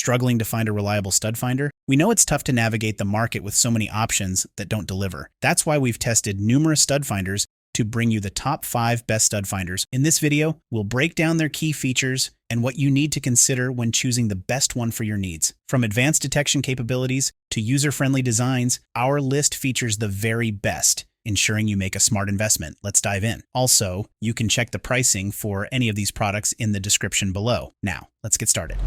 Struggling to find a reliable stud finder? We know it's tough to navigate the market with so many options that don't deliver. That's why we've tested numerous stud finders to bring you the top 5 best stud finders. In this video, we'll break down their key features and what you need to consider when choosing the best one for your needs. From advanced detection capabilities to user-friendly designs, our list features the very best, ensuring you make a smart investment. Let's dive in. Also, you can check the pricing for any of these products in the description below. Now, let's get started.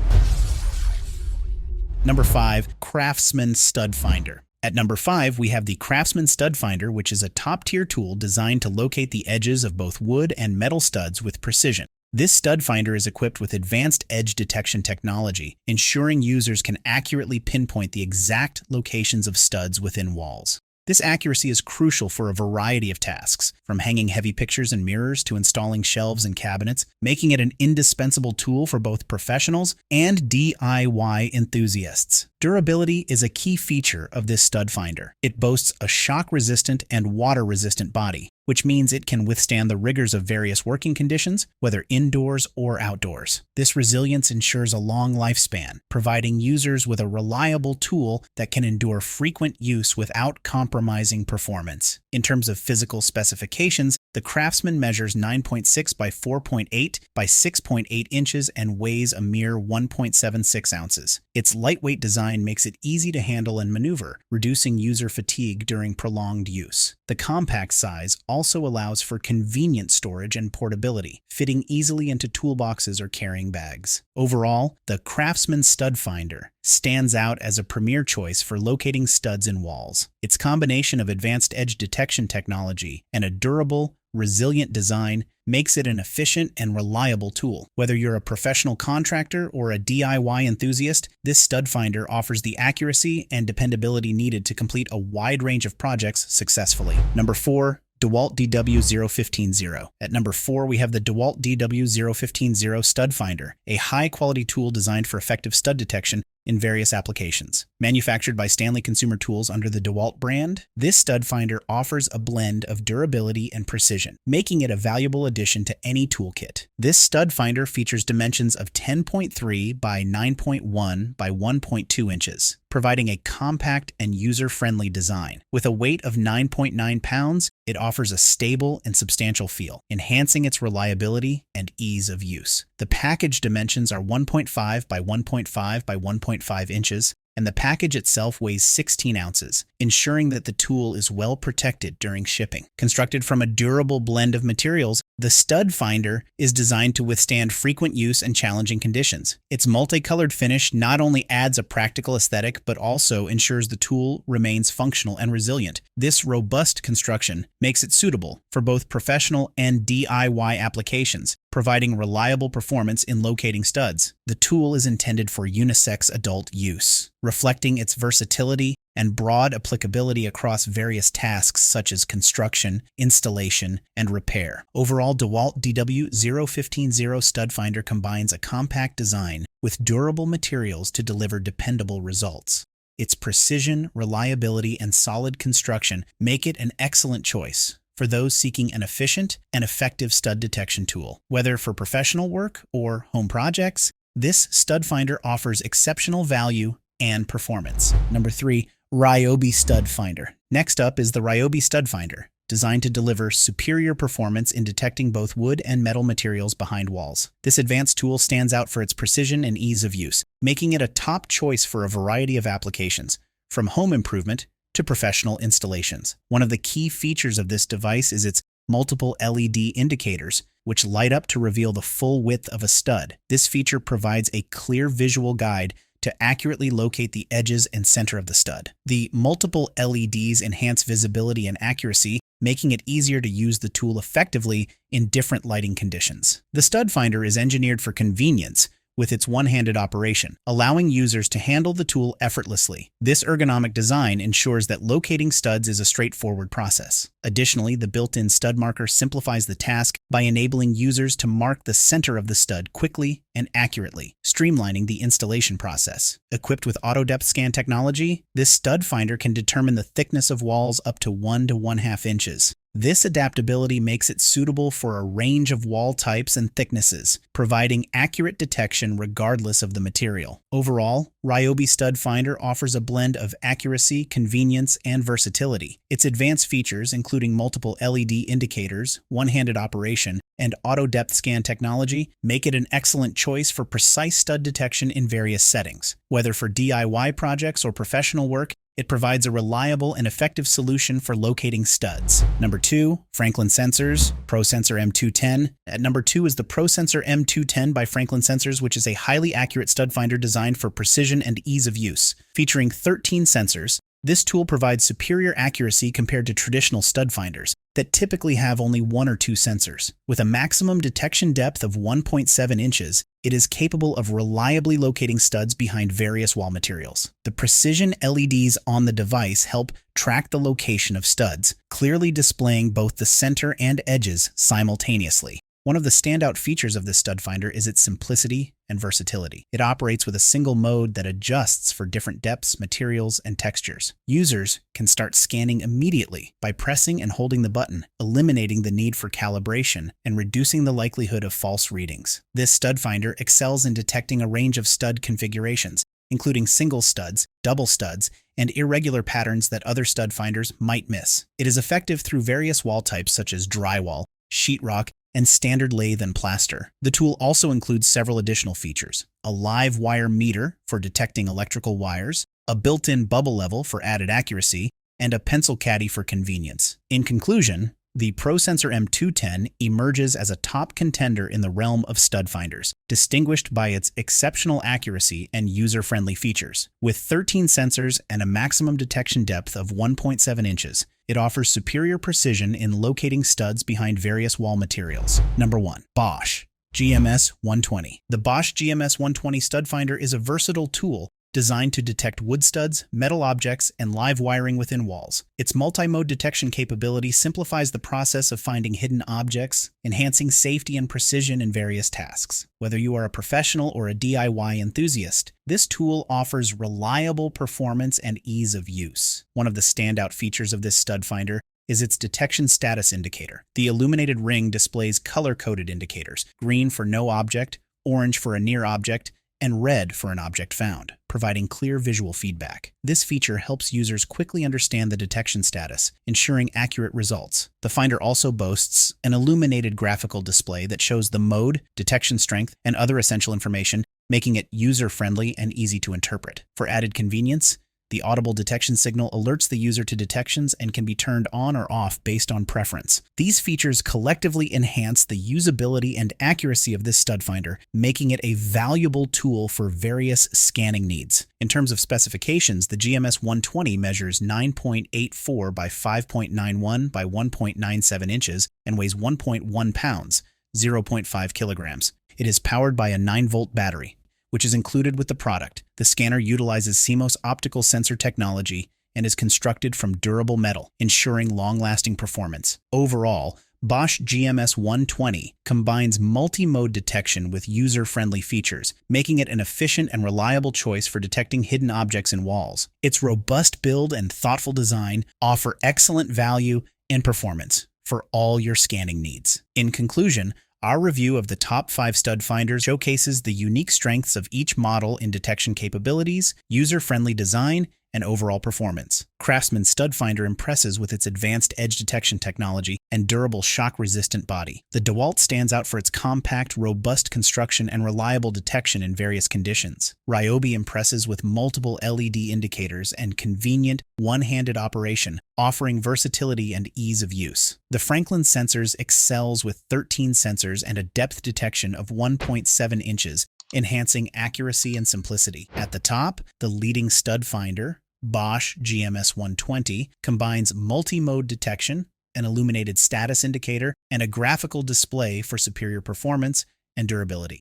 Number 5, CRAFTSMAN Stud Finder. At number 5, we have the CRAFTSMAN Stud Finder, which is a top-tier tool designed to locate the edges of both wood and metal studs with precision. This stud finder is equipped with advanced edge detection technology, ensuring users can accurately pinpoint the exact locations of studs within walls. This accuracy is crucial for a variety of tasks, from hanging heavy pictures and mirrors to installing shelves and cabinets, making it an indispensable tool for both professionals and DIY enthusiasts. Durability is a key feature of this stud finder. It boasts a shock-resistant and water-resistant body, which means it can withstand the rigors of various working conditions, whether indoors or outdoors. This resilience ensures a long lifespan, providing users with a reliable tool that can endure frequent use without compromising performance. In terms of physical specifications, the CRAFTSMAN measures 9.6 by 4.8 by 6.8 inches and weighs a mere 1.76 ounces. Its lightweight design makes it easy to handle and maneuver, reducing user fatigue during prolonged use. The compact size also allows for convenient storage and portability, fitting easily into toolboxes or carrying bags. Overall, the CRAFTSMAN Stud Finder stands out as a premier choice for locating studs in walls. Its combination of advanced edge detection technology and a durable, resilient design makes it an efficient and reliable tool. Whether you're a professional contractor or a DIY enthusiast, this stud finder offers the accuracy and dependability needed to complete a wide range of projects successfully. Number 4, Dewalt DW0150. At number 4, we have the Dewalt DW0150 Stud Finder, a high-quality tool designed for effective stud detection in various applications. Manufactured by Stanley Consumer Tools under the Dewalt brand, this stud finder offers a blend of durability and precision, making it a valuable addition to any toolkit. This stud finder features dimensions of 10.3 by 9.1 by 1.2 inches, providing a compact and user-friendly design. With a weight of 9.9 pounds, it offers a stable and substantial feel, enhancing its reliability and ease of use. The package dimensions are 1.5 by 1.5 by 1.5 inches, and the package itself weighs 16 ounces, ensuring that the tool is well protected during shipping. Constructed from a durable blend of materials, the stud finder is designed to withstand frequent use and challenging conditions. Its multicolored finish not only adds a practical aesthetic, but also ensures the tool remains functional and resilient. This robust construction makes it suitable for both professional and DIY applications, providing reliable performance in locating studs. The tool is intended for unisex adult use, reflecting its versatility and broad applicability across various tasks such as construction, installation, and repair. Overall, Dewalt DW0150 Stud Finder combines a compact design with durable materials to deliver dependable results. Its precision, reliability, and solid construction make it an excellent choice for those seeking an efficient and effective stud detection tool. Whether for professional work or home projects, this stud finder offers exceptional value and performance. Number 3, RYOBI Stud Finder. Next up is the RYOBI Stud Finder, designed to deliver superior performance in detecting both wood and metal materials behind walls. This advanced tool stands out for its precision and ease of use, making it a top choice for a variety of applications, from home improvement to professional installations. One of the key features of this device is its multiple LED indicators, which light up to reveal the full width of a stud. This feature provides a clear visual guide to accurately locate the edges and center of the stud. The multiple LEDs enhance visibility and accuracy, making it easier to use the tool effectively in different lighting conditions. The stud finder is engineered for convenience, with its one-handed operation, allowing users to handle the tool effortlessly. This ergonomic design ensures that locating studs is a straightforward process. Additionally, the built-in stud marker simplifies the task by enabling users to mark the center of the stud quickly and accurately, streamlining the installation process. Equipped with auto-depth scan technology, this stud finder can determine the thickness of walls up to 1 to 1/2 inches, This adaptability makes it suitable for a range of wall types and thicknesses, providing accurate detection regardless of the material. Overall, RYOBI Stud Finder offers a blend of accuracy, convenience, and versatility. Its advanced features, including multiple LED indicators, one-handed operation, and auto depth scan technology, make it an excellent choice for precise stud detection in various settings. Whether for DIY projects or professional work, it provides a reliable and effective solution for locating studs. Number 2, Franklin Sensors, ProSensor M210. At number 2 is the ProSensor M210 by Franklin Sensors, which is a highly accurate stud finder designed for precision and ease of use. Featuring 13 sensors, this tool provides superior accuracy compared to traditional stud finders that typically have only 1 or 2 sensors. With a maximum detection depth of 1.7 inches, it is capable of reliably locating studs behind various wall materials. The precision LEDs on the device help track the location of studs, clearly displaying both the center and edges simultaneously. One of the standout features of this stud finder is its simplicity and versatility. It operates with a single mode that adjusts for different depths, materials, and textures. Users can start scanning immediately by pressing and holding the button, eliminating the need for calibration and reducing the likelihood of false readings. This stud finder excels in detecting a range of stud configurations, including single studs, double studs, and irregular patterns that other stud finders might miss. It is effective through various wall types such as drywall, sheetrock, and standard lathe and plaster. The tool also includes several additional features: a live wire meter for detecting electrical wires, a built-in bubble level for added accuracy, and a pencil caddy for convenience. In conclusion, the ProSensor M210 emerges as a top contender in the realm of stud finders, distinguished by its exceptional accuracy and user-friendly features. With 13 sensors and a maximum detection depth of 1.7 inches, it offers superior precision in locating studs behind various wall materials. Number 1. BOSCH GMS 120. The BOSCH GMS 120 stud finder is a versatile tool designed to detect wood studs, metal objects, and live wiring within walls. Its multi-mode detection capability simplifies the process of finding hidden objects, enhancing safety and precision in various tasks. Whether you are a professional or a DIY enthusiast, this tool offers reliable performance and ease of use. One of the standout features of this stud finder is its detection status indicator. The illuminated ring displays color-coded indicators: green for no object, orange for a near object, and red for an object found, providing clear visual feedback. This feature helps users quickly understand the detection status, ensuring accurate results. The finder also boasts an illuminated graphical display that shows the mode, detection strength, and other essential information, making it user-friendly and easy to interpret. For added convenience, the audible detection signal alerts the user to detections and can be turned on or off based on preference. These features collectively enhance the usability and accuracy of this stud finder, making it a valuable tool for various scanning needs. In terms of specifications, the GMS 120 measures 9.84 by 5.91 by 1.97 inches and weighs 1.1 pounds, 0.5 kilograms. It is powered by a 9-volt battery, which is included with the product. The scanner utilizes CMOS optical sensor technology and is constructed from durable metal, ensuring long-lasting performance. Overall, BOSCH GMS 120 combines multi-mode detection with user-friendly features, making it an efficient and reliable choice for detecting hidden objects in walls. Its robust build and thoughtful design offer excellent value and performance for all your scanning needs. In conclusion, our review of the top 5 stud finders showcases the unique strengths of each model in detection capabilities, user-friendly design, and overall performance. CRAFTSMAN Stud Finder impresses with its advanced edge detection technology and durable shock-resistant body. The Dewalt stands out for its compact, robust construction and reliable detection in various conditions. RYOBI impresses with multiple LED indicators and convenient, one-handed operation, offering versatility and ease of use. The Franklin Sensors excels with 13 sensors and a depth detection of 1.7 inches, enhancing accuracy and simplicity. At the top, the leading stud finder, BOSCH GMS 120, combines multi-mode detection, an illuminated status indicator, and a graphical display for superior performance and durability.